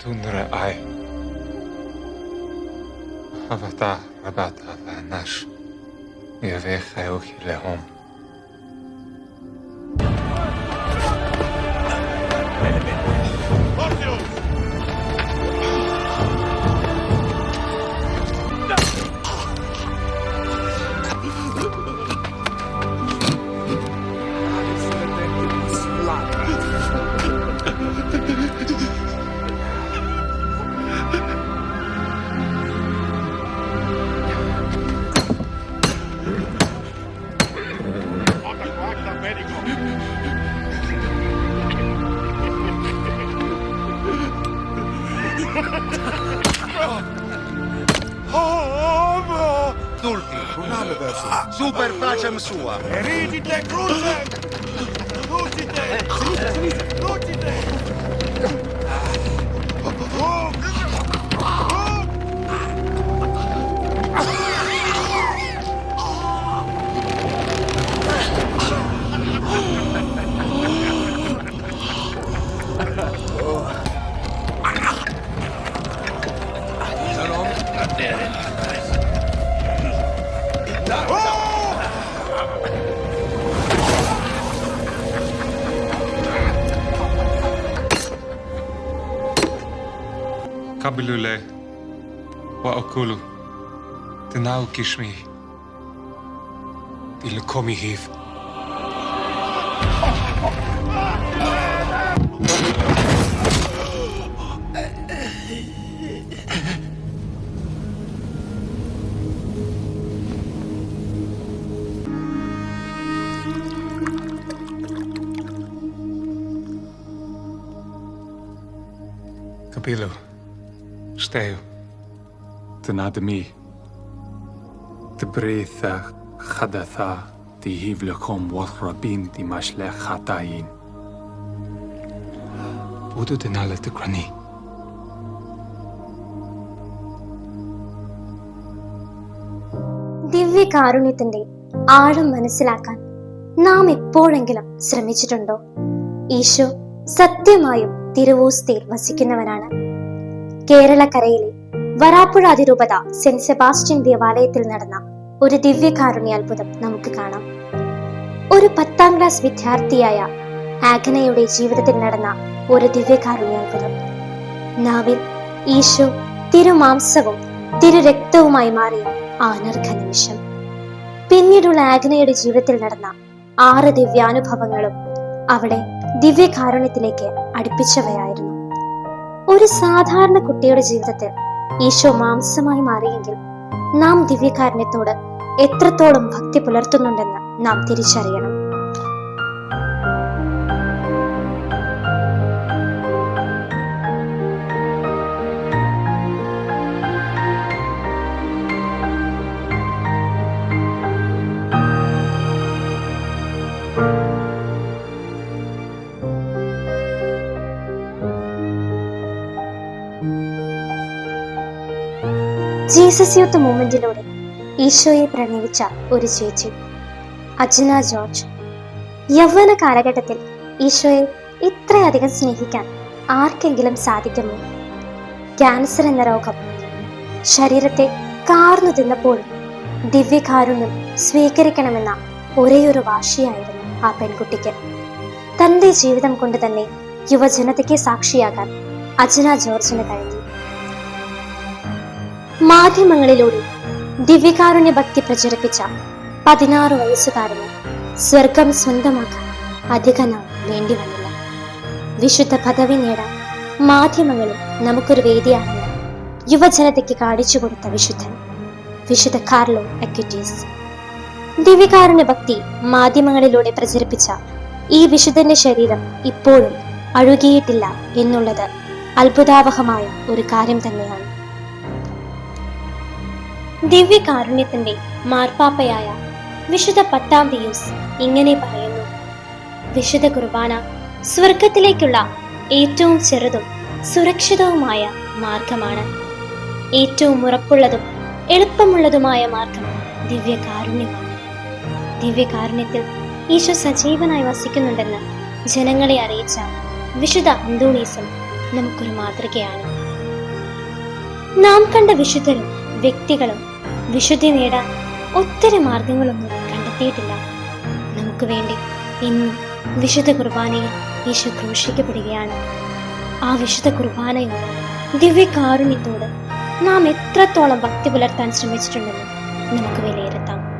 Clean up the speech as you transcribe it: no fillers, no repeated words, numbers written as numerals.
Tunra ai. Avata rabata la nash. Yavech ayoki lehom. Tultiin, kun super pacem sua. Eritite krucem! Krucite! Krucite! Kabilule wa okulu. Tenau kishmi. Ilkomi hiv. Kabilu. Steu. Tenademi. Te breitha chadatha di hivlekom wathrabin di mashle chatayin. Udu denale te grani. ദിവ്യകാരുണ്യത്തിന്റെ ആഴം മനസ്സിലാക്കാൻ നാം എപ്പോഴെങ്കിലും ശ്രമിച്ചിട്ടുണ്ടോ? ഈശോ സത്യമായും തിരുവോസ്തിയിൽ വസിക്കുന്നവനാണ്. കേരളക്കരയിലെ വരാപ്പുഴ അതിരൂപത saint Sebastian ദേവാലയത്തിൽ നടന്ന ഒരു ദിവ്യകാരുണ്യാത്ഭുതം നമുക്ക് കാണാം. ഒരു 10ാം ക്ലാസ് വിദ്യാർത്ഥിയായ ആഗ്നയുടെ ജീവിതത്തിൽ നടന്ന ഒരു ദിവ്യകാരുണ്യാത്ഭുതം. നാവിൽ ഈശോ തിരുമാംസവും തിരുരക്തവുമായി മാറിയ ആ അനർഘ നിമിഷം. പിന്നീടുള്ള ആഗ്നയുടെ ജീവിതത്തിൽ നടന്ന 6 ദിവ്യാനുഭവങ്ങളും അവളെ ദിവ്യകാരുണ്യത്തിലേക്ക് അടുപ്പിച്ചവയായിരുന്നു. ഒരു സാധാരണ കുട്ടിയുടെ ജീവിതത്തിൽ ഈശോ മാംസമായി മാറിയെങ്കിൽ നാം ദിവ്യകാരുണ്യത്തോട് എത്രത്തോളം ഭക്തി പുലർത്തുന്നുണ്ടെന്ന് നാം തിരിച്ചറിയണം. ജീസസ് യൂത്ത് മൂവ്മെന്റിലൂടെ ഈശോയെ പ്രണയിച്ച ഒരു ചേച്ചി, അജ്ന ജോർജ്. യൗവന കാലഘട്ടത്തിൽ ഈശോയെ ഇത്രയധികം സ്നേഹിക്കാൻ ആർക്കെങ്കിലും സാധിക്കുമോ? ക്യാൻസർ എന്ന രോഗം ശരീരത്തെ കാർന്നു തിന്നപ്പോഴും ദിവ്യകാരുണ്യം സ്വീകരിക്കണമെന്ന ഒരേയൊരു വാശിയായിരുന്നു ആ പെൺകുട്ടിക്ക്. തന്റെ ജീവിതം കൊണ്ട് തന്നെ യുവജനതയ്ക്ക് സാക്ഷിയാകാൻ അജ്ന ജോർജിന് കഴിഞ്ഞു. മാധ്യമങ്ങളിലൂടെ ദിവ്യകാരുണ്യ ഭക്തി പ്രചരിപ്പിച്ച 16 വയസ്സുകാരന് സ്വർഗം സ്വന്തമാക്കാൻ അധിക നാൾ വേണ്ടി വന്നില്ല. വിശുദ്ധ പദവി നേടാൻ മാധ്യമങ്ങളും നമുക്കൊരു വേദിയാണെന്ന് യുവജനതയ്ക്ക് കാണിച്ചു കൊടുത്ത വിശുദ്ധൻ, വിശുദ്ധ കാർലോ അക്വിറ്റീസ്. ദിവ്യകാരുണ്യ ഭക്തി മാധ്യമങ്ങളിലൂടെ പ്രചരിപ്പിച്ച ഈ വിശുദ്ധന്റെ ശരീരം ഇപ്പോഴും അഴുകിയിട്ടില്ല എന്നുള്ളത് അത്ഭുതാവഹമായ ഒരു കാര്യം തന്നെയാണ്. ദിവ്യകാരുണ്യത്തിന്റെ മാർപ്പാപ്പയായ വിശുദ്ധ 10ാം പിയൂസ് ഇങ്ങനെ പറയുന്നു: വിശുദ്ധ കുർബാന സ്വർഗത്തിലേക്കുള്ള ഏറ്റവും ചെറുതും സുരക്ഷിതവുമായ മാർഗമാണ്. ഏറ്റവും ഉറപ്പുള്ളതും എളുപ്പമുള്ളതുമായ മാർഗം ദിവ്യകാരുണ്യമാണ്. ദിവ്യകാരുണ്യത്തിൽ ഈശോ സജീവനായി വസിക്കുന്നുണ്ടെന്ന് ജനങ്ങളെ അറിയിച്ച വിശുദ്ധ അന്തോണീസും നമുക്കൊരു മാതൃകയാണ്. നാം കണ്ട വിശുദ്ധരും വ്യക്തികളും വിശുദ്ധി നേടാൻ ഒത്തിരി മാർഗങ്ങളൊന്നും കണ്ടെത്തിയിട്ടില്ല. നമുക്ക് വേണ്ടി ഇന്നും വിശുദ്ധ കുർബാനയിൽ യേശു ക്രൂശിക്കപ്പെടുകയാണ്. ആ വിശുദ്ധ കുർബാനയോട്, ദിവ്യകാരുണ്യത്തോട് നാം എത്രത്തോളം ഭക്തി പുലർത്താൻ ശ്രമിച്ചിട്ടുണ്ടെന്ന് നമുക്ക് വിലയിരുത്താം.